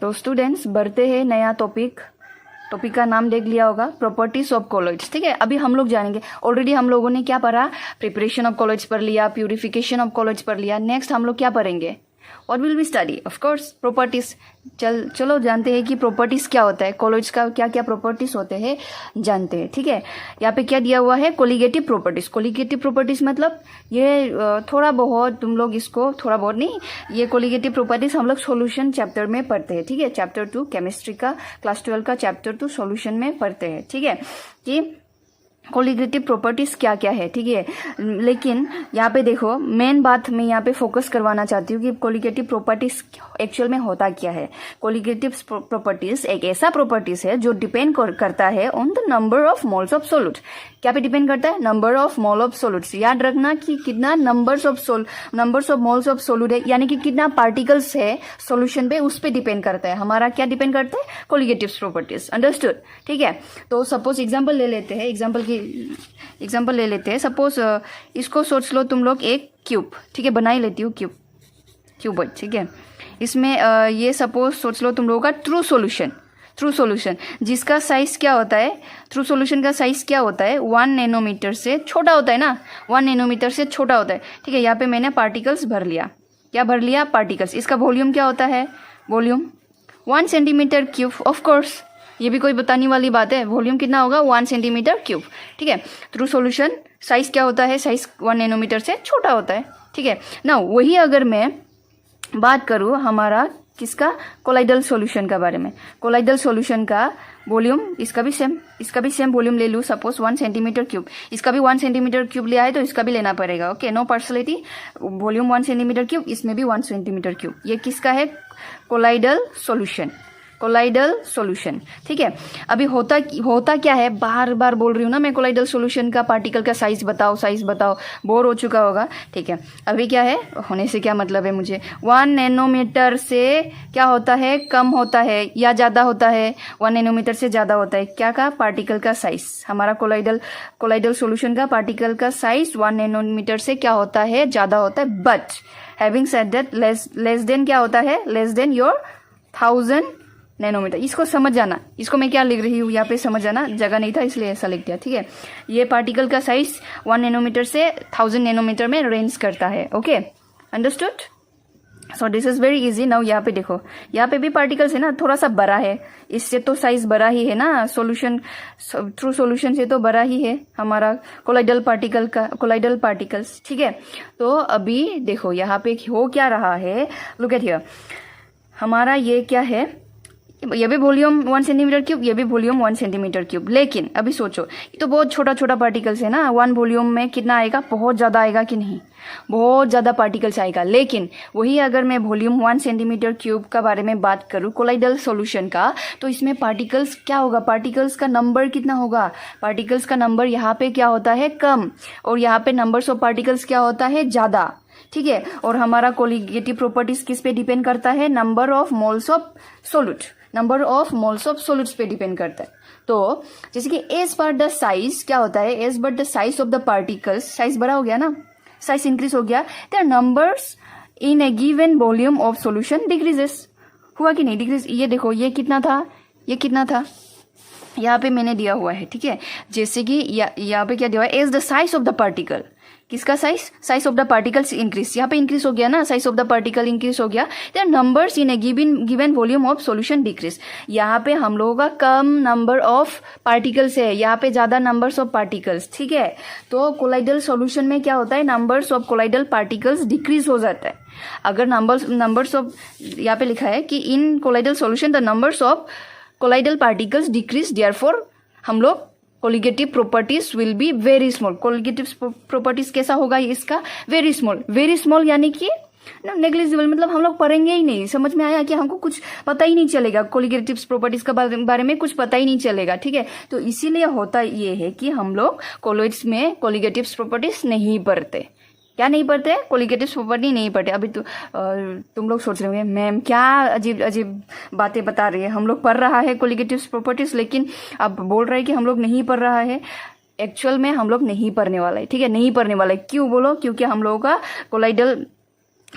तो स्टूडेंट्स बढ़ते हैं नया टॉपिक का नाम देख लिया होगा, प्रॉपर्टीज ऑफ कॉलॉइड्स। ठीक है, अभी हम लोग जानेंगे, ऑलरेडी हम लोगों ने क्या पढ़ा, प्रिपरेशन ऑफ कॉलॉइड्स पढ़ लिया, प्यूरिफिकेशन ऑफ कॉलॉइड्स पढ़ लिया। नेक्स्ट हम लोग क्या पढ़ेंगे, what will be study, of course properties. चलो जानते हैं कि प्रॉपर्टीज क्या होता है, कॉलॉइड्स का क्या क्या प्रॉपर्टीज होते हैं जानते हैं। ठीक है, यहाँ पे क्या दिया हुआ है, कोलिगेटिव प्रॉपर्टीज। कोलिगेटिव प्रॉपर्टीज मतलब ये थोड़ा बहुत तुम लोग इसको, थोड़ा बहुत नहीं, ये कोलिगेटिव प्रॉपर्टीज हम लोग सॉल्यूशन चैप्टर में पढ़ते हैं। ठीक है, चैप्टर 2 केमिस्ट्री का, क्लास 12 का चैप्टर 2 सॉल्यूशन में पढ़ते हैं। ठीक है, कि कोलिगेटिव प्रॉपर्टीज क्या क्या है। ठीक है, लेकिन यहाँ पे देखो, मेन बात मैं यहाँ पे फोकस करवाना चाहती हूँ कि कोलिगेटिव प्रॉपर्टीज एक्चुअल में होता क्या है। कोलिगेटिव प्रॉपर्टीज एक ऐसा प्रॉपर्टीज है जो डिपेंड करता है on the number of moles of solute. क्या पे डिपेंड करता है, number of mole of solutes. याद रखना कि कितना numbers of moles of solute है, यानी कि कितना पार्टिकल्स है सॉल्यूशन पे, उस पे डिपेंड करता है। हमारा क्या डिपेंड करता है, कोलिगेटिव प्रॉपर्टीज। अंडरस्टूड। ठीक है, तो सपोज एग्जांपल ले लेते हैं, एग्जाम्पल ले लेते हैं। सपोज इसको सोच लो तुम लोग एक क्यूब, ठीक है, बना ही लेती हूँ क्यूब। ठीक है, इसमें ये सपोज सोच लो तुम लोगों का ट्रू सॉल्यूशन जिसका साइज क्या होता है, ट्रू सॉल्यूशन का साइज क्या होता है, 1 नैनोमीटर से छोटा होता है ना, 1 नैनोमीटर से छोटा होता है। ठीक है, यहाँ पे मैंने पार्टिकल्स भर लिया। क्या भर लिया, पार्टिकल्स। इसका वॉल्यूम क्या होता है, volume 1 centimetre cube. Of course ये भी कोई बताने वाली बात है, वॉल्यूम कितना होगा, 1 सेंटीमीटर क्यूब। ठीक है, ट्रू सॉल्यूशन साइज क्या होता है, साइज 1 नैनोमीटर से छोटा होता है। ठीक है ना, वही अगर मैं बात करूँ हमारा किसका, कोलाइडल सॉल्यूशन का बारे में। कोलाइडल सॉल्यूशन का वॉल्यूम, इसका भी सेम वॉल्यूम ले लूँ, सपोज 1 सेंटीमीटर क्यूब। इसका भी 1 सेंटीमीटर क्यूब लिया है तो इसका भी लेना पड़ेगा। Okay, no partiality, volume 1 centimetre cube, इसमें भी 1 सेंटीमीटर क्यूब। ये किसका है, कोलाइडल सॉल्यूशन। ठीक है, अभी होता क्या है, बार बार बोल रही हूँ ना मैं, कोलाइडल सॉल्यूशन का पार्टिकल का साइज बताओ, बोर हो चुका होगा। ठीक है, अभी क्या है, होने से क्या मतलब है मुझे, 1 नैनोमीटर से क्या होता है, कम होता है या ज़्यादा होता है, 1 नैनोमीटर से ज़्यादा होता है। क्या का, पार्टिकल का साइज। हमारा कोलाइडल सॉल्यूशन का पार्टिकल का साइज 1 नैनोमीटर से क्या होता है, ज़्यादा होता है। But having said that, less than क्या होता है, लेस देन योर 1000 नैनोमीटर। इसको समझ जाना, इसको मैं क्या लिख रही हूँ यहाँ पे समझ जाना, जगह नहीं था इसलिए ऐसा लिख दिया। ठीक है, ये पार्टिकल का साइज 1 नैनोमीटर से 1000 नैनोमीटर में रेंज करता है। Okay, understood. So this is very easy. Now यहाँ पे देखो, यहाँ पे भी पार्टिकल्स है ना, थोड़ा सा बड़ा है, इससे तो साइज बड़ा ही है ना, ट्रू सॉल्यूशन से तो बड़ा ही है हमारा कोलाइडल पार्टिकल्स। ठीक है, तो अभी देखो यहाँ पे हो क्या रहा है, लुक एट हियर, हमारा ये क्या है, ये भी वॉल्यूम 1 सेंटीमीटर क्यूब, ये भी वॉल्यूम 1 सेंटीमीटर क्यूब। लेकिन अभी सोचो, ये तो बहुत छोटा पार्टिकल्स है ना, 1 वॉल्यूम में कितना आएगा, बहुत ज़्यादा आएगा कि नहीं, बहुत ज़्यादा पार्टिकल्स आएगा। लेकिन वही अगर मैं वॉल्यूम 1 सेंटीमीटर क्यूब का बारे में बात करूँ कोलाइडल सॉल्यूशन का, तो इसमें पार्टिकल्स क्या होगा, पार्टिकल्स का नंबर कितना होगा, पार्टिकल्स का नंबर यहाँ पे क्या होता है, कम, और यहाँ पे नंबर्स ऑफ पार्टिकल्स क्या होता है, ज़्यादा। ठीक है, और हमारा कोलिगेटिव प्रॉपर्टीज किस पे डिपेंड करता है, number of moles of solutes पे डिपेंड करता है। तो जैसे कि एज पर द साइज क्या होता है, as per the size of the particles, size बड़ा हो गया ना, साइज इंक्रीज हो गया, their numbers in a given volume of solution decreases. हुआ कि नहीं, डिक्रीज। ये देखो, ये कितना था, यहाँ पे मैंने दिया हुआ है। ठीक है, जैसे कि यहाँ पे क्या दिया हुआ है, as the size of the particle, किसका size of the particles increase, यहाँ पे इंक्रीज हो गया ना, size of the particle increase हो गया, their numbers in a given volume of solution decrease. यहाँ पे हम लोगों का कम नंबर ऑफ पार्टिकल्स है, यहाँ पे ज्यादा नंबर्स ऑफ पार्टिकल्स। ठीक है, तो कोलाइडल सॉल्यूशन में क्या होता है, numbers of colloidal particles decrease हो जाता है। अगर नंबर्स ऑफ, यहाँ पे लिखा है कि in colloidal solution the numbers of colloidal particles decrease, therefore हम लोग colligative properties will be very small. Colligative properties कैसा होगा इसका, वेरी स्मॉल यानी कि नेग्लिजिबल, मतलब हम लोग पढ़ेंगे ही नहीं। समझ में आया कि हमको कुछ पता ही नहीं चलेगा, कोलिगेटिव प्रॉपर्टीज के बारे में कुछ पता ही नहीं चलेगा। ठीक है, तो इसीलिए होता ये है कि हम लोग कॉलेज में कोलिगेटिव प्रॉपर्टीज नहीं पढ़ते। क्या नहीं पढ़ते, कोलिगेटिव प्रॉपर्टी नहीं पढ़ते। अभी तुम लोग सोच रहे होंगे मैम क्या अजीब बातें बता रही है, हम लोग पढ़ रहा है कोलिगेटिव प्रॉपर्टीज, लेकिन अब बोल रहे हैं कि हम लोग नहीं पढ़ रहा है। एक्चुअल में हम लोग नहीं पढ़ने वाला है। ठीक है, नहीं पढ़ने वाला है। क्यों बोलो, क्योंकि हम लोगों का कोलाइडल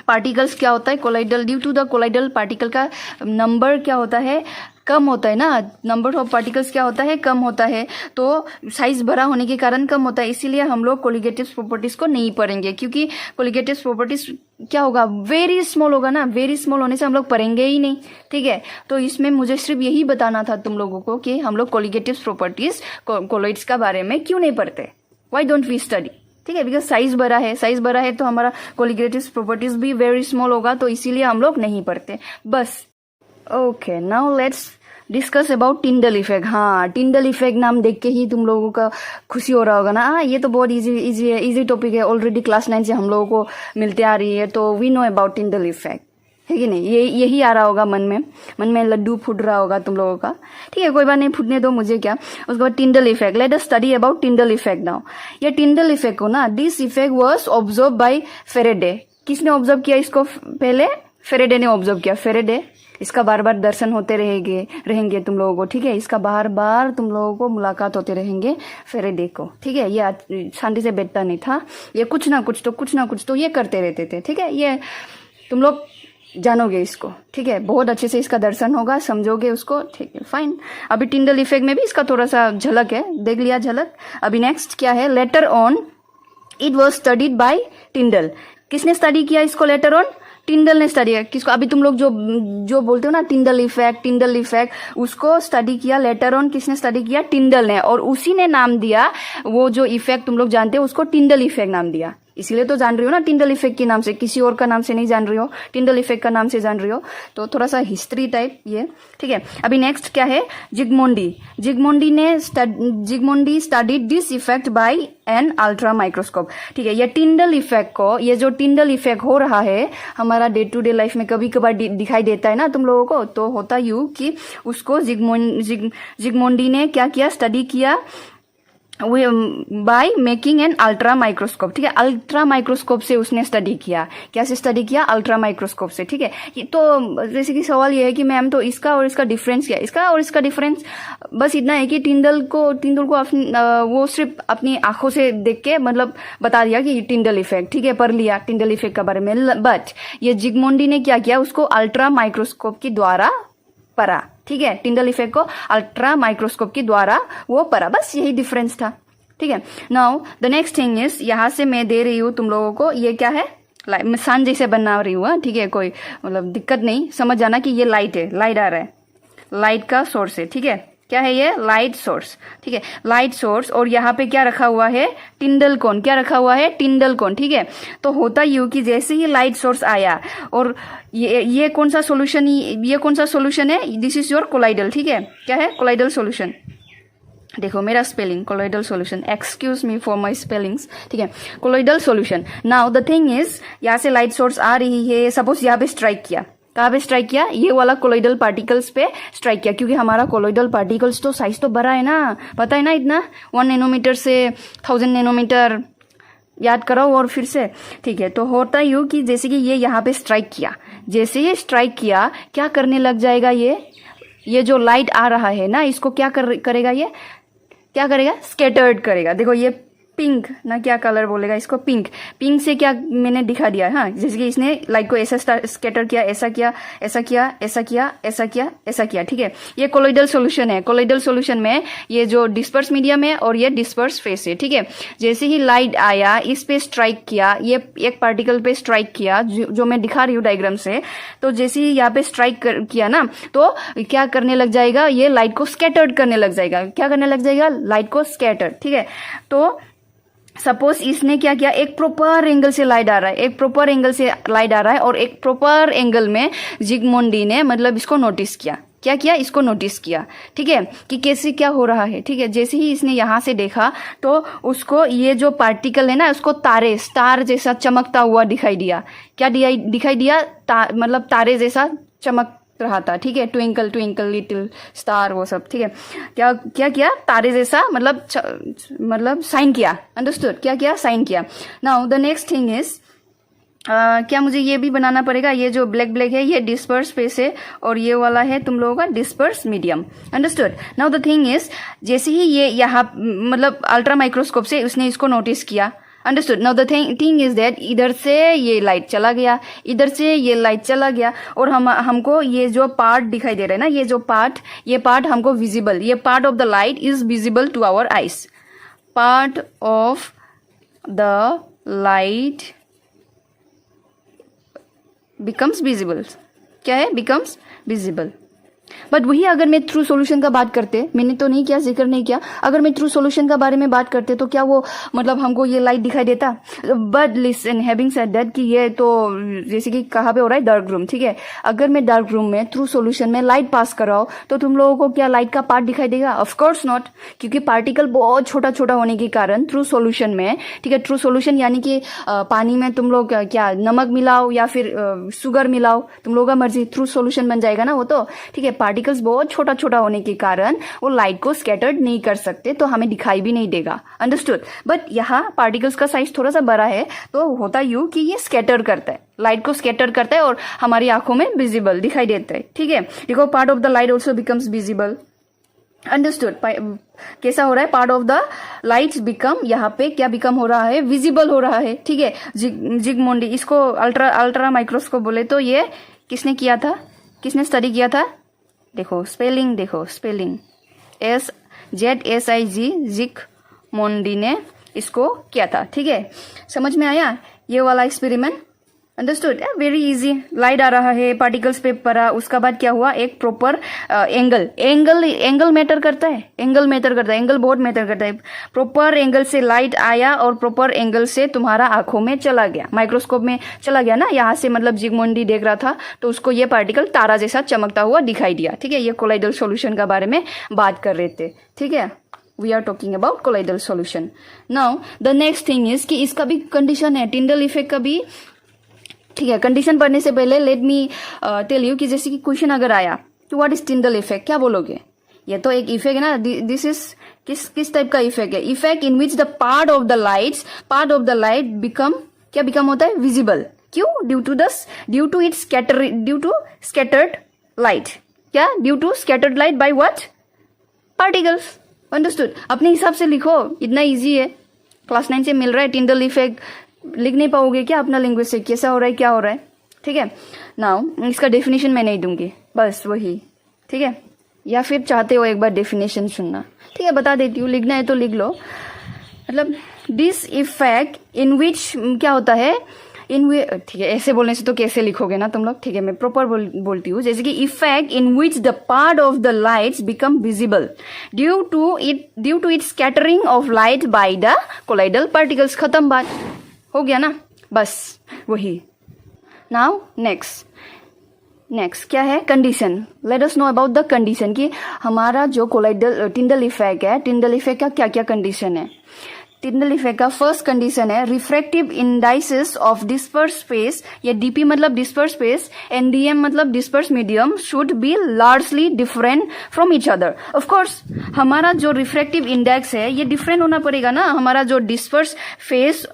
पार्टिकल्स क्या होता है, colloidal, due to the colloidal particle का नंबर क्या होता है, कम होता है ना, नंबर ऑफ पार्टिकल्स क्या होता है, कम होता है, तो साइज बड़ा होने के कारण कम होता है, इसीलिए हम लोग कोलिगेटिव प्रॉपर्टीज को नहीं पढ़ेंगे, क्योंकि कोलिगेटिव प्रॉपर्टीज क्या होगा, वेरी स्मॉल होगा ना, वेरी स्मॉल होने से हम लोग पढ़ेंगे ही नहीं, ठीक है। तो इसमें मुझे सिर्फ यही बताना था तुम लोगों को कि हम लोग कोलिगेटिव प्रॉपर्टीज कोलॉइड्स का बारे में क्यों नहीं पढ़ते, व्हाई डोंट वी स्टडी, ठीक है, बिकॉज साइज बड़ा है, साइज बड़ा है तो हमारा कोलिगेटिव प्रॉपर्टीज भी वेरी स्मॉल होगा, तो इसीलिए हम लोग नहीं पढ़ते बस। Okay, now let's discuss about Tyndall effect. हाँ, टिंडल इफेक्ट नाम देख के ही तुम लोगों का खुशी हो रहा होगा ना, ये तो बहुत इजी टॉपिक है, ऑलरेडी क्लास 9 से हम लोगों को मिलते आ रही है, तो we know about Tyndall effect, है कि नहीं, यही आ रहा होगा मन में लड्डू फूट रहा होगा तुम लोगों का, ठीक है, कोई बात नहीं, फूटने दो, मुझे क्या। उसके बाद Tyndall effect, let us study about Tyndall effect now. ये टिंडल इफेक्ट को ना, this effect was observe by Faraday. किसने ऑब्जर्व किया इसको पहले, फेरेडे ने ऑब्जर्व किया, फेरेडे, इसका बार बार दर्शन होते रहेंगे तुम लोगों को, ठीक है, इसका बार बार तुम लोगों को मुलाकात होते रहेंगे फेरेडे को, ठीक है, ये शांति से बैठता नहीं था, ये कुछ ना कुछ तो ये करते रहते थे, ठीक है, ये तुम लोग जानोगे इसको, ठीक है, बहुत अच्छे से इसका दर्शन होगा, समझोगे उसको, ठीक है, फाइन। अभी टिंडल इफेक्ट में भी इसका थोड़ा सा झलक है, देख लिया झलक। अभी नेक्स्ट क्या है, later on it was studied by टिंडल। किसने स्टडी किया इसको लेटर ऑन, टिंडल ने स्टडी किया। किसको, अभी तुम लोग जो बोलते हो ना टिंडल इफेक्ट, उसको स्टडी किया लेटर ऑन, किसने स्टडी किया, टिंडल ने, और उसी ने नाम दिया, वो जो इफेक्ट तुम लोग जानते हो उसको टिंडल इफेक्ट नाम दिया, इसीलिए तो जान रही हो ना टिंडल इफेक्ट के नाम से, किसी और का नाम से नहीं जान रही हो, टिंडल इफेक्ट का नाम से जान रही हो, तो थोड़ा सा हिस्ट्री टाइप ये, ठीक है। अभी नेक्स्ट क्या है, Zsigmondy studied this effect by an ultra microscope, ठीक है। ये टिंडल इफेक्ट को, ये जो टिंडल इफेक्ट हो रहा है हमारा डे टू डे लाइफ में कभी कभार दिखाई देता है ना तुम लोगों को, तो होता यूं कि उसको जिगमोंडी ने क्या किया, स्टडी किया by making an ultra microscope, ठीक है, अल्ट्रा माइक्रोस्कोप से उसने स्टडी किया, क्या से स्टडी किया, अल्ट्रा माइक्रोस्कोप से, ठीक है। तो जैसे कि सवाल ये है कि मैम तो इसका और इसका डिफरेंस क्या है, इसका और इसका डिफरेंस बस इतना है कि टिंडल को वो सिर्फ अपनी आंखों से देख के मतलब बता दिया कि टिंडल इफेक्ट, ठीक है, पढ़ लिया टिंडल इफेक्ट के बारे में, बट ये जिगमोंडी ने क्या किया, उसको अल्ट्रा माइक्रोस्कोप के द्वारा पढ़ा, ठीक है, टिंडल इफेक्ट को अल्ट्रा माइक्रोस्कोप के द्वारा वो पढ़ा, बस यही डिफरेंस था, ठीक है। Now the next thing is, यहां से मैं दे रही हूं तुम लोगों को, ये क्या है, मैं सन जैसे बना रही हूँ, ठीक है, कोई मतलब दिक्कत नहीं, समझ जाना कि ये लाइट है, लाइट आ रहा है, लाइट का सोर्स है, ठीक है, क्या है ये, लाइट सोर्स, ठीक है, लाइट सोर्स, और यहाँ पे क्या रखा हुआ है, टिंडल कोन, क्या रखा हुआ है, टिंडल कोन, ठीक है। तो होता यूं कि जैसे ही लाइट सोर्स आया, और ये कौन सा सोल्यूशन है, दिस इज योर कोलाइडल, ठीक है, क्या है, कोलाइडल सोल्यूशन, देखो मेरा spelling, colloidal solution, excuse me for my spellings, ठीक है, colloidal solution. Now the thing is, यहाँ से लाइट सोर्स आ रही है, सपोज यहाँ पे स्ट्राइक किया, कहाँ पे स्ट्राइक किया, ये वाला कोलोइडल पार्टिकल्स पे स्ट्राइक किया, क्योंकि हमारा कोलोइडल पार्टिकल्स तो साइज तो बड़ा है ना, पता है ना, इतना 1 नैनोमीटर से 1000 नैनोमीटर, याद करो और फिर से, ठीक है। तो होता यूं कि जैसे कि ये यहाँ पे स्ट्राइक किया, जैसे ये स्ट्राइक किया, क्या करने लग जाएगा, ये जो लाइट आ रहा है ना, इसको क्या करेगा, ये क्या करेगा, स्कैटर्ड करेगा। देखो ये पिंक ना, क्या कलर बोलेगा इसको, पिंक से क्या मैंने दिखा दिया, हाँ, जैसे कि इसने लाइट को ऐसा स्कैटर किया, ऐसा किया, ऐसा किया, ऐसा किया, ऐसा किया, ऐसा किया, ठीक है। ये कोलोइडल सॉल्यूशन है, कोलोइडल सॉल्यूशन में ये जो डिस्पर्स मीडियम है और ये डिस्पर्स फेस है, ठीक है। जैसे ही लाइट आया, इस पे स्ट्राइक किया, ये एक पार्टिकल पे स्ट्राइक किया, जो मैं दिखा रही हूँ डायग्राम से, तो जैसे ही यहाँ पे स्ट्राइक किया ना, तो क्या करने लग जाएगा, ये लाइट को स्कैटर्ड करने लग जाएगा, क्या करने लग जाएगा, लाइट को स्कैटर्ड, ठीक है। तो सपोज इसने क्या किया, एक प्रॉपर एंगल से लाइट आ रहा है, और एक प्रॉपर एंगल में जिगमोंडी ने मतलब इसको नोटिस किया, क्या किया, इसको नोटिस किया, ठीक है, कि कैसे क्या हो रहा है, ठीक है। जैसे ही इसने यहाँ से देखा, तो उसको ये जो पार्टिकल है ना, उसको स्टार जैसा चमकता हुआ दिखाई दिया, क्या दिखाई दिया, मतलब तारे जैसा चमक रहा था, ठीक है, ट्विंकल ट्विंकल लिटिल स्टार, वो सब, ठीक है। क्या किया, तारे जैसा मतलब साइन किया, अंडरस्टूड, क्या किया, साइन किया। Now the next thing is, क्या मुझे ये भी बनाना पड़ेगा, ये जो ब्लैक है ये डिस्पर्स फेस है, और ये वाला है तुम लोगों का disperse medium, understood. Now the thing is, जैसे ही ये यहाँ मतलब अल्ट्रा माइक्रोस्कोप से उसने इसको नोटिस किया, understood. Now the thing is that इधर से ये लाइट चला गया, इधर से ये लाइट चला गया, और हमको ये जो पार्ट दिखाई दे रहा है ना, ये पार्ट हमको विजिबल, ये part of the light is visible to our eyes. Part of the light becomes visible. क्या है? Becomes visible. बट वही अगर मैं थ्रू सॉल्यूशन का बात करते, मैंने तो नहीं किया, जिक्र नहीं किया, अगर मैं थ्रू सॉल्यूशन का बारे में बात करते तो क्या वो मतलब हमको ये लाइट दिखाई देता? But listen, having said that कि ये तो जैसे कि कहाँ पे हो रहा है? Dark room. ठीक है, अगर मैं डार्क रूम में थ्रू सॉल्यूशन में लाइट पास कराऊं तो तुम लोगों को क्या लाइट का पार्ट दिखाई देगा? ऑफकोर्स नॉट, क्योंकि पार्टिकल बहुत छोटा छोटा होने के कारण थ्रू सॉल्यूशन में, ठीक है, थ्रू सॉल्यूशन यानी कि पानी में तुम लोग क्या नमक मिलाओ या फिर शुगर मिलाओ, तुम लोगों का मर्जी, थ्रू सॉल्यूशन बन जाएगा ना वो तो. ठीक है, पार्टिकल्स बहुत छोटा छोटा होने के कारण वो लाइट को स्कैटर्ड नहीं कर सकते, तो हमें दिखाई भी नहीं देगा. अंडरस्टूड. बट यहाँ पार्टिकल्स का साइज थोड़ा सा बड़ा है, तो होता यूं कि ये स्कैटर करता है, लाइट को स्कैटर करता है और हमारी आंखों में विजिबल दिखाई देता है. ठीक है, देखो part of the light also becomes visible. Understood. कैसा हो रहा है? Part of the lights become, यहाँ पे क्या बिकम हो रहा है? विजिबल हो रहा है. ठीक है, जिगमोंडी, इसको अल्ट्रा माइक्रोस्कोप बोले तो ये किसने किया था? किसने स्टडी किया था? देखो स्पेलिंग, देखो स्पेलिंग, ZSIG, जिगमोंडी ने इसको किया था. ठीक है, समझ में आया ये वाला experiment? Understood. Very easy. Light आ रहा है, पार्टिकल्स पे पड़ा, उसका बाद क्या हुआ? एक प्रॉपर एंगल मैटर करता है, एंगल बहुत मैटर करता है. प्रॉपर एंगल से लाइट आया और प्रॉपर एंगल से तुम्हारा आंखों में चला गया, माइक्रोस्कोप में चला गया ना. यहाँ से मतलब जिगमोंडी देख रहा था तो उसको ये पार्टिकल तारा जैसा चमकता हुआ दिखाई दिया. ठीक है, ये कोलाइडल सॉल्यूशन के बारे में बात कर रहे थे. ठीक है, we are talking about colloidal solution. Now the next thing is कि इसका भी कंडीशन है, टिंडल इफेक्ट का भी. ठीक है, कंडीशन पढ़ने से पहले लेट मी टेल यू कि जैसे कि क्वेश्चन अगर आया तो व्हाट इज टिंडल इफेक्ट, क्या बोलोगे? ये तो एक इफेक्ट है ना. दिस इज किस टाइप का इफेक्ट है? Effect in which the part of the light become, क्या बिकम होता है? विजिबल. क्यों? Due to scattered light. क्या? Due to scattered light by what? Particles. Understood. अपने हिसाब से लिखो, इतना इजी है, क्लास 9 से मिल रहा है. टिंडल इफेक्ट लिख नहीं पाओगे क्या अपना लिंग्विस्टिक? कैसा हो रहा है, क्या हो रहा है? ठीक है, नाउ इसका डेफिनेशन मैं नहीं दूंगी, बस वही. ठीक है, या फिर चाहते हो एक बार डेफिनेशन सुनना? ठीक है, बता देती हूँ, लिखना है तो लिख लो. मतलब दिस इफेक्ट इन विच, क्या होता है? ठीक है, ऐसे बोलने से तो कैसे लिखोगे ना तुम लोग. ठीक है, मैं प्रॉपर बोलती हूँ. जैसे कि effect in which the part of the lights become visible due to it scattering of light by the colloidal particles. खत्म बात, हो गया ना, बस वही. नाउ नेक्स्ट क्या है? Condition. Late us know about the condition कि हमारा जो कोलाइडल टिंडल इफेक्ट है, टिंडल इफेक्ट का क्या क्या कंडीशन है? टिंडल इफेक्ट का फर्स्ट कंडीशन है refractive indices of disperse space, या डीपी मतलब डिस्पर्स स्पेस, एनडीएम मतलब disperse medium, should be largely different from each other. Of course हमारा जो रिफ्रैक्टिव इंडेक्स है ये डिफरेंट होना पड़ेगा ना. हमारा जो डिस्पर्स फेस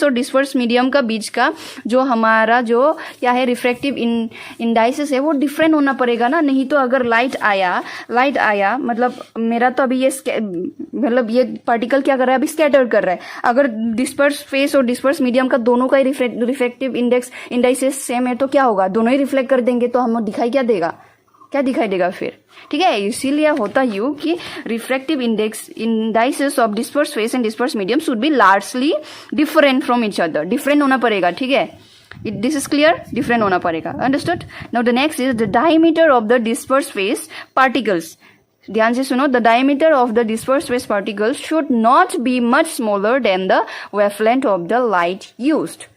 और डिस्पर्स मीडियम का बीच का जो हमारा जो क्या है रिफ्रैक्टिव इंडाइसेस है वो डिफरेंट होना पड़ेगा ना. नहीं तो अगर लाइट आया मतलब मेरा तो अभी ये मतलब ये पार्टिकल क्या कर रहा है? अभी स्कैटर कर रहा है. अगर डिस्पर्स फेस और डिस्पर्स मीडियम का दोनों का ही रिफ्रैक्टिव इंडाइसेस सेम है तो क्या होगा? दोनों ही रिफ्लेक्ट कर देंगे, तो हमें दिखाई क्या देगा? क्या दिखाई देगा फिर? ठीक है, इसीलिए होता यू कि refractive indices of disperse phase and disperse medium should be largely different from each other. Different होना पड़ेगा. ठीक है, दिस इज क्लियर, डिफरेंट होना पड़ेगा. Understood. Now the next is the diameter of the disperse phase particles. ध्यान से सुनो. The diameter of the disperse phase particles should not be much smaller than the wavelength of the light used.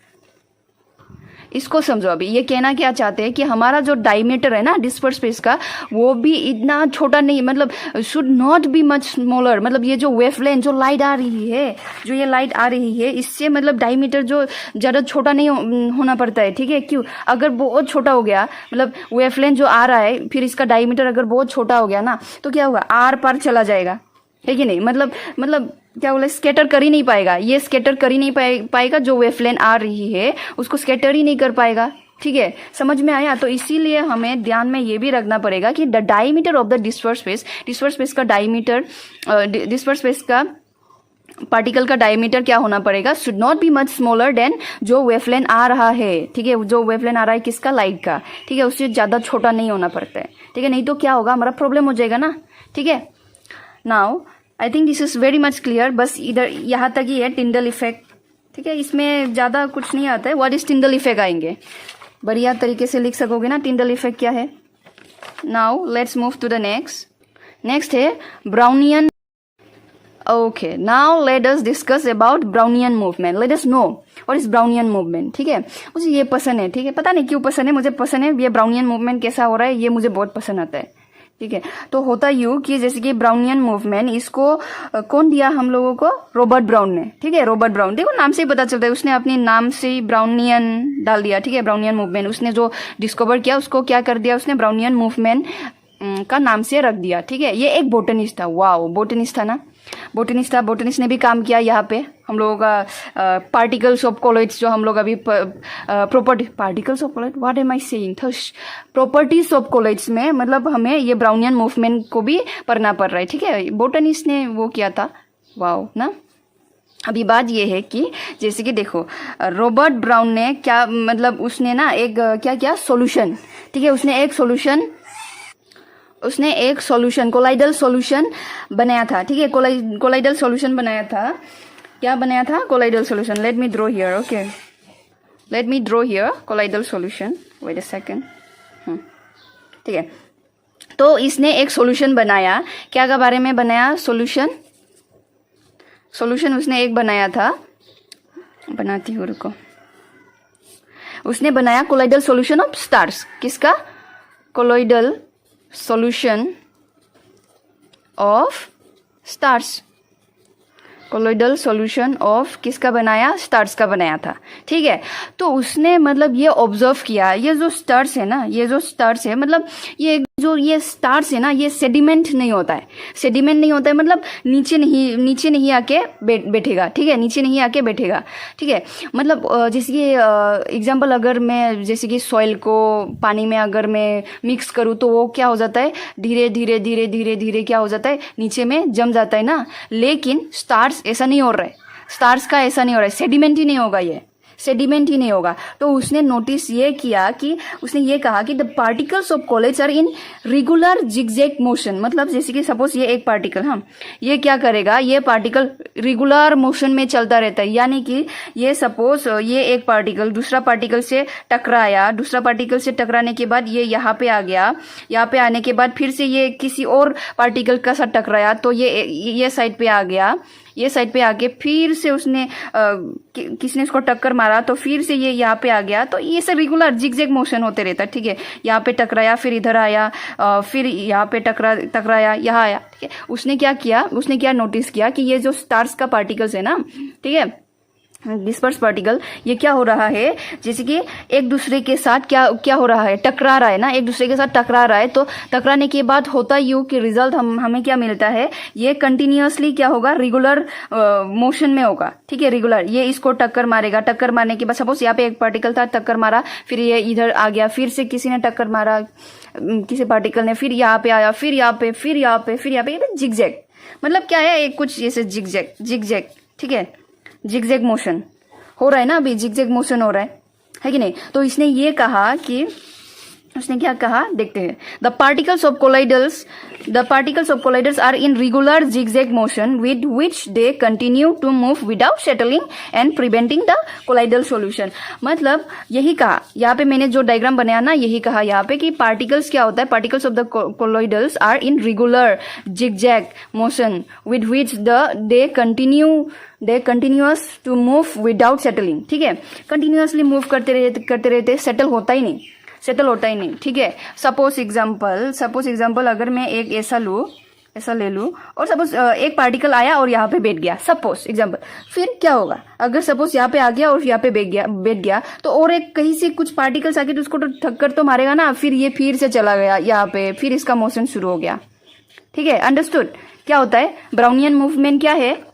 इसको समझो. अभी ये कहना क्या चाहते हैं कि हमारा जो डायमीटर है ना डिस्पर्स स्पेस का वो भी इतना छोटा नहीं, मतलब should not be much smaller. मतलब ये जो वेवलेंथ जो लाइट आ रही है इससे मतलब डायमीटर जो ज्यादा छोटा नहीं होना पड़ता है. ठीक है, क्यों? अगर बहुत छोटा हो गया मतलब वेवलेंथ जो आ रहा है फिर इसका डायमीटर अगर बहुत छोटा हो गया ना तो क्या होगा? आर पार चला जाएगा, है कि नहीं? मतलब क्या बोला? स्कैटर कर ही नहीं पाएगा. ये स्कैटर कर ही नहीं पाएगा. जो वेवलेंथ आ रही है उसको स्कैटर ही नहीं कर पाएगा. ठीक है, समझ में आया? तो इसीलिए हमें ध्यान में ये भी रखना पड़ेगा कि the diameter of the disperse space का डायमीटर डिस्पर्स स्पेस का पार्टिकल का डायमीटर क्या होना पड़ेगा, should not be much smaller than जो वेवलेंथ आ रहा है, ठीक है, जो वेवलेंथ आ रहा है किसका, लाइट का, ठीक है, उससे ज़्यादा छोटा नहीं होना पड़ता है, ठीक है, नहीं तो क्या होगा, हमारा प्रॉब्लम हो जाएगा ना, ठीक है। Now I think this is very much clear, बस इधर यहाँ तक ही है टिंडल इफेक्ट, ठीक है, इसमें ज़्यादा कुछ नहीं आता है। व्हाट इज टिंडल इफेक्ट आएंगे, बढ़िया तरीके से लिख सकोगे ना टिंडल इफेक्ट क्या है। Now let's move to the next है Brownian. Okay, now let us discuss about Brownian movement. Let us know what is Brownian movement. ठीक है, मुझे ये पसंद है, ठीक है, पता नहीं क्यों पसंद है, मुझे पसंद है ये Brownian movement कैसा हो रहा है, ये मुझे बहुत पसंद आता है, ठीक है। तो होता यूँ कि जैसे कि Brownian movement, इसको कौन दिया हम लोगों को, रॉबर्ट ब्राउन ने, ठीक है, रॉबर्ट ब्राउन, देखो नाम से ही पता चलता है, उसने अपने नाम से ही Brownian डाल दिया, ठीक है, Brownian movement, उसने जो डिस्कवर किया उसको क्या कर दिया, उसने Brownian movement का नाम से रख दिया, ठीक है। ये एक बोटनिस्ट था, वाओ बोटनिस्ट था ना, बोटनिस्ट ने भी काम किया यहाँ पे हम लोगों का पार्टिकल्स ऑफ कॉलेज, जो हम लोग अभी property particles of college, what am I saying, properties of college में, मतलब हमें ये ब्राउनियन मूवमेंट को भी पढ़ना पड़ रहा है, ठीक है, बोटनिस्ट ने वो किया था, वाओ ना। अभी बात ये है कि जैसे कि देखो रॉबर्ट ब्राउन ने क्या, मतलब उसने ना एक क्या किया, सोल्यूशन, ठीक है, उसने एक सॉल्यूशन कोलाइडल सॉल्यूशन बनाया था, ठीक है, कोलाइडल सॉल्यूशन बनाया था, क्या बनाया था, colloidal solution. Let me draw here, okay, let me draw here colloidal solution, wait a second, ठीक है। तो इसने एक सॉल्यूशन बनाया, क्या के बारे में बनाया, सॉल्यूशन उसने एक बनाया था, बनाती हूँ रुको, उसने बनाया कोलाइडल सॉल्यूशन ऑफ स्टार्स, किसका, colloidal solution of stars, colloidal solution of किसका बनाया, स्टार्स का बनाया था, ठीक है। तो उसने मतलब ये ऑब्जर्व किया, ये जो स्टार्स है ना, ये जो स्टार्स है, मतलब ये स्टार्स है ना, ये सेडिमेंट नहीं होता है, मतलब नीचे नहीं आके बैठेगा, ठीक है, नीचे नहीं आके बैठेगा, ठीक है, मतलब जैसे कि एग्जांपल अगर मैं जैसे कि सॉइल को पानी में अगर मैं मिक्स करूँ तो वो क्या हो जाता है, धीरे धीरे क्या हो जाता है, नीचे में जम जाता है ना, लेकिन स्टार्स ऐसा नहीं हो रहा है, स्टार्स का ऐसा नहीं हो रहा है, सेडिमेंट ही नहीं होगा। तो उसने नोटिस ये किया कि उसने ये कहा कि the particles of college are in regular zigzag motion, मतलब जैसे कि सपोज ये एक पार्टिकल, ये क्या करेगा, ये पार्टिकल रेगुलर मोशन में चलता रहता है, यानी कि ये सपोज ये एक पार्टिकल दूसरा पार्टिकल से टकराया, दूसरा पार्टिकल से टकराने के बाद ये यहाँ पे आ गया, यहाँ पे आने के बाद फिर से ये किसी और पार्टिकल का साथ टकराया, तो ये साइड पे आ गया, ये साइड पे आके फिर से उसने किसने इसको टक्कर मारा, तो फिर से ये यहाँ पे आ गया, तो ये सब रेगुलर जिगजैग मोशन होते रहता है, ठीक है, यहाँ पे टकराया, फिर इधर आया, फिर यहाँ पे टकराया, यहाँ आया, ठीक है। उसने क्या नोटिस किया कि ये जो स्टार्स का पार्टिकल्स है ना, ठीक है, डिस्पर्स पार्टिकल, ये क्या हो रहा है, जैसे कि एक दूसरे के साथ क्या हो रहा है, टकरा रहा है ना, एक दूसरे के साथ टकरा रहा है, तो टकराने के बाद होता यूं कि रिजल्ट हमें क्या मिलता है, ये कंटिन्यूअसली क्या होगा, रेगुलर मोशन में होगा, ठीक है, रेगुलर, ये इसको टक्कर मारेगा, टक्कर मारने के बाद सपोज यहाँ पे एक पार्टिकल था, टक्कर मारा, फिर ये इधर आ गया, फिर से किसी ने टक्कर मारा, किसी पार्टिकल ने, फिर यहाँ पे आया, फिर यहाँ पे, जिगजैग, मतलब क्या है, एक कुछ जैसे जिगजैग, ठीक है, जिगजैग मोशन हो रहा है ना, अभी जिगजैग मोशन हो रहा है कि नहीं। तो इसने ये कहा कि उसने क्या कहा, देखते हैं, the particles of colloids are in regular zigzag motion with which they continue to move without settling and preventing the colloidal solution. मतलब यही कहा, यहाँ पे मैंने जो डायग्राम बनाया ना, यही कहा यहाँ पे कि पार्टिकल्स क्या होता है, particles of the colloidals are in regular zigzag motion with which they continuous to move without settling, ठीक है, कंटिन्यूअसली मूव करते रहते, सेटल होता ही नहीं, ठीक है। सपोज एग्जांपल अगर मैं एक ऐसा ले लूँ और सपोज एक पार्टिकल आया और यहाँ पे बैठ गया, सपोज एग्जांपल, फिर क्या होगा, अगर सपोज यहाँ पे आ गया और यहाँ पे बैठ गया तो और एक कहीं से कुछ पार्टिकल्स आके तो उसको तो ठक्कर तो मारेगा ना, फिर ये फिर से चला गया यहाँ पे, फिर इसका मोशन शुरू हो गया, ठीक है, अंडरस्टूड। क्या होता है ब्राउनियन मूवमेंट, क्या है,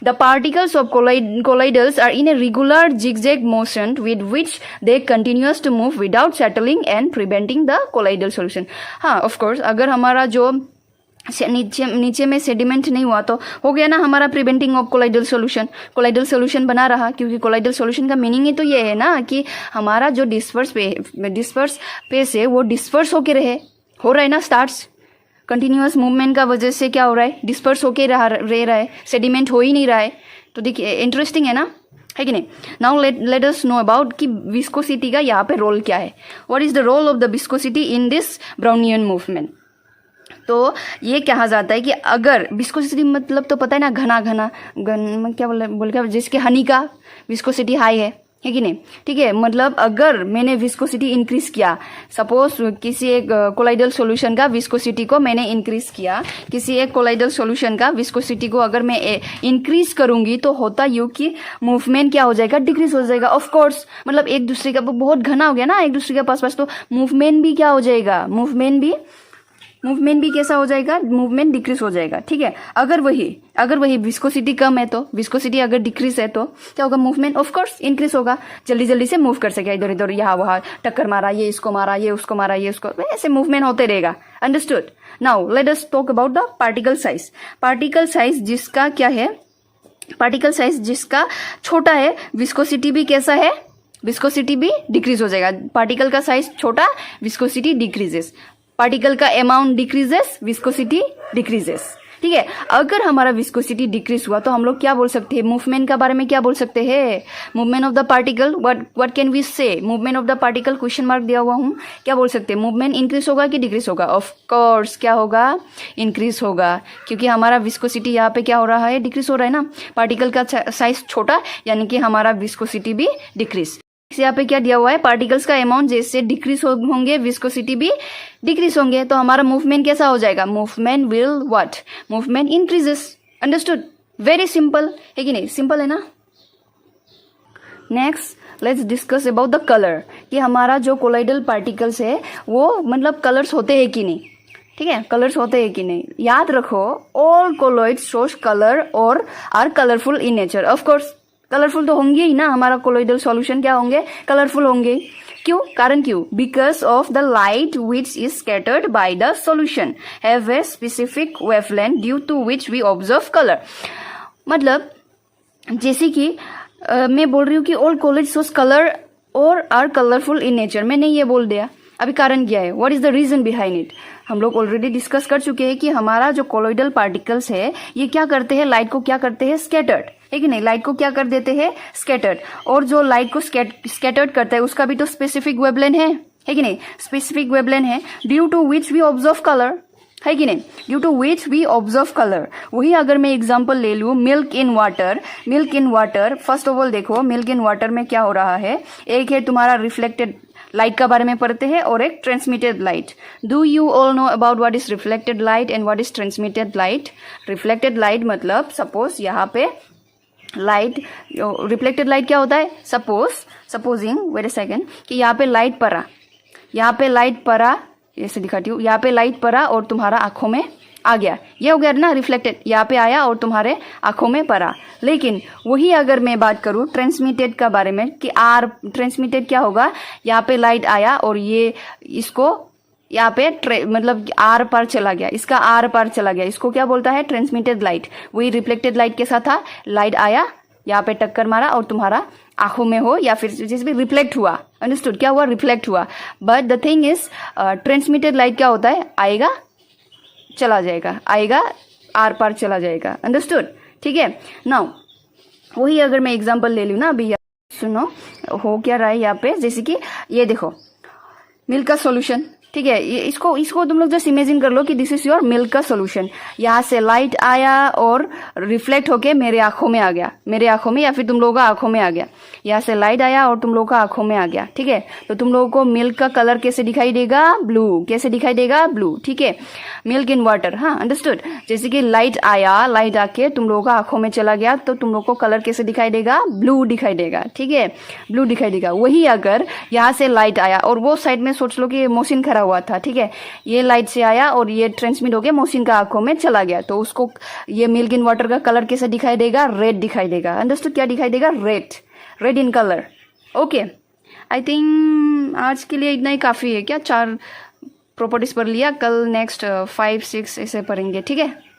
The particles of colloidals are in a regular zigzag motion with which they continues to move without settling and preventing the colloidal solution. हाँ, of course, अगर हमारा जो नीचे नीचे में सेडिमेंट नहीं हुआ तो हो गया ना हमारा preventing of colloidal solution. Colloidal solution बना रहा, क्योंकि कोलाइडल सॉल्यूशन का मीनिंग ही तो ये है ना कि हमारा जो डिस्पर्स पेस है वो डिस्पर्स होके रहे, हो रहा है ना। स्टार्स कंटिन्यूअस मूवमेंट का वजह से क्या हो रहा है, डिस्पर्स होके रह रहा है, सेडिमेंट हो ही नहीं रहा है। तो देखिए इंटरेस्टिंग है ना, है कि नहीं। Now let us know about कि विस्कोसिटी का यहाँ पे रोल क्या है। What is the role of the viscosity in this Brownian movement. तो ये कहा जाता है कि अगर विस्कोसिटी मतलब तो पता है ना, घना क्या बोल जिसके हनी का विस्कोसिटी हाई है कि नहीं, ठीक है। मतलब अगर मैंने विस्कोसिटी इंक्रीज किया, सपोज किसी एक कोलाइडल सॉल्यूशन का विस्कोसिटी को मैंने इंक्रीज किया, किसी एक कोलाइडल सॉल्यूशन का विस्कोसिटी को अगर मैं इंक्रीज करूंगी तो होता यूं कि मूवमेंट क्या हो जाएगा, डिक्रीज हो जाएगा। ऑफ कोर्स मतलब एक दूसरे का बहुत घना हो गया ना एक दूसरे के पास, तो मूवमेंट भी क्या हो जाएगा, मूवमेंट भी कैसा हो जाएगा, मूवमेंट डिक्रीज हो जाएगा, ठीक है। अगर वही विस्कोसिटी कम है तो, विस्कोसिटी अगर डिक्रीज है तो क्या होगा, मूवमेंट ऑफ कोर्स इंक्रीज होगा, जल्दी से मूव कर सकेगा, इधर इधर यहाँ वहाँ टक्कर मारा, ये इसको मारा, ये उसको मारा, ये उसको, ऐसे मूवमेंट होते रहेगा। Understood. Now let us talk about the particle size. Particle size जिसका क्या है, पार्टिकल साइज जिसका छोटा है, विस्कोसिटी भी कैसा है, विस्कोसिटी भी डिक्रीज हो जाएगा। पार्टिकल का साइज छोटा, विस्कोसिटी डिक्रीजेस। पार्टिकल का अमाउंट डिक्रीजेस, विस्कोसिटी डिक्रीजेस, ठीक है। अगर हमारा विस्कोसिटी डिक्रीज हुआ तो हम लोग क्या बोल सकते हैं, मूवमेंट के बारे में क्या बोल सकते हैं, movement of the particle, what can we say, movement of the particle question mark दिया हुआ हूँ, क्या बोल सकते हैं, मूवमेंट इंक्रीज होगा कि डिक्रीज होगा। ऑफ कोर्स क्या होगा, इंक्रीज होगा, क्योंकि हमारा विस्कोसिटी यहाँ पे क्या हो रहा है, डिक्रीज हो रहा है ना। पार्टिकल का साइज छोटा यानी कि हमारा विस्कोसिटी भी डिक्रीज। यहाँ पे क्या दिया हुआ है, पार्टिकल्स का अमाउंट जैसे डिक्रीज होंगे विस्कोसिटी भी डिक्रीज होंगे, तो हमारा मूवमेंट कैसा हो जाएगा, movement will what, movement increases. Understood, very simple है कि नहीं, सिंपल है ना। Next let's discuss about the colour, कि हमारा जो कोलाइडल पार्टिकल्स है वो मतलब कलर्स होते हैं कि नहीं, ठीक है, कलर्स होते हैं कि नहीं। याद रखो, ऑल कोलॉइड्स शोज कलर और are colourful in nature. Of course colourful तो होंगे ही ना, हमारा कोलॉइडल सॉल्यूशन क्या होंगे, कलरफुल होंगे। क्यों, कारण क्यों, because of the light which is scattered by the solution have a specific wavelength due to which we observe colour. मतलब जैसे कि मैं बोल रही हूँ कि ऑल कोलॉइड्स शोज कलर और आर कलरफुल इन नेचर, मैंने ये बोल दिया, अभी कारण क्या है, what is the reason behind it. हम लोग ऑलरेडी डिस्कस कर चुके हैं कि हमारा जो कोलॉइडल पार्टिकल्स है ये क्या करते हैं, लाइट को क्या करते हैं, स्कैटर्ड, है कि नहीं, लाइट को क्या कर देते हैं, स्कैटर्ड। और जो लाइट को स्कैटर्ड करता है उसका भी तो स्पेसिफिक वेवलेंथ है कि नहीं, स्पेसिफिक वेवलेंथ है, due to which we observe colour, है कि नहीं, due to which we observe colour. वही अगर मैं एग्जांपल ले लूँ, milk in water, first of all देखो मिल्क इन वाटर में क्या हो रहा है, एक है तुम्हारा रिफ्लेक्टेड लाइट का बारे में पढ़ते हैं और एक transmitted light. Do you all know about what is reflected light and what is transmitted light. Reflected light मतलब सपोज यहाँ पे लाइट, रिफ्लेक्टेड लाइट क्या होता है, सपोजिंग वेट अ सेकेंड कि यहाँ पे लाइट पड़ा, ऐसे दिखाती हूँ, यहाँ पे लाइट पड़ा और तुम्हारा आंखों में आ गया, ये हो गया ना रिफ्लेक्टेड, यहाँ पे आया और तुम्हारे आंखों में पड़ा। लेकिन वही अगर मैं बात करूँ ट्रांसमिटेड का बारे में कि आर ट्रांसमिटेड क्या होगा, यहाँ पे लाइट आया और ये इसको यहाँ पे मतलब आर पार चला गया, इसका आर पार चला गया, इसको क्या बोलता है, ट्रांसमिटेड लाइट। वही रिफ्लेक्टेड लाइट के साथ था, लाइट आया यहाँ पे टक्कर मारा और तुम्हारा आंखों में हो या फिर जैसे भी रिफ्लेक्ट हुआ। अंडरस्टूड, क्या हुआ, रिफ्लेक्ट हुआ। But the thing is transmitted light क्या होता है, आएगा चला जाएगा, आएगा आर पार चला जाएगा। अंडरस्टूड, ठीक है। नाउ वही अगर मैं एग्जांपल ले लूँ ना, अभी सुनो हो क्या रहा है यहाँ पे, जैसे कि ये देखो मिल्क का सॉल्यूशन, ठीक है, ये इसको तुम लोग जस्ट इमेजिन कर लो कि दिस इज योर मिल्क का सॉल्यूशन। यहाँ से लाइट आया और रिफ्लेक्ट होके मेरे आंखों में आ गया, मेरे आंखों में या फिर तुम लोगों का आंखों में आ गया। यहाँ से लाइट आया और तुम लोगों का आंखों में आ गया, ठीक है। तो तुम लोगों को मिल्क का कलर कैसे दिखाई देगा, ब्लू, कैसे दिखाई देगा, ब्लू, ठीक है। मिल्क इन वाटर, हाँ अंडरस्टूड। जैसे कि लाइट आया, लाइट आके तुम लोगों का आंखों में चला गया तो तुम लोग को कलर कैसे दिखाई देगा, ब्लू दिखाई देगा, ठीक है, ब्लू दिखाई देगा। वही अगर यहाँ से लाइट आया और वो साइड में सोच लो कि मोशन खड़ा हुआ था, ठीक है, ये लाइट से आया और ये ट्रांसमिट होके मोशन का आंखों में चला गया, तो उसको ये मिल्क इन वाटर का कलर कैसे दिखाई देगा, रेड दिखाई देगा। अंडरस्टूड, क्या दिखाई देगा, red in colour. Okay, I think आज के लिए इतना ही काफी है क्या, प्रॉपर्टीज पढ़ लिया, कल नेक्स्ट 5 6 ऐसे पढ़ेंगे, ठीक है।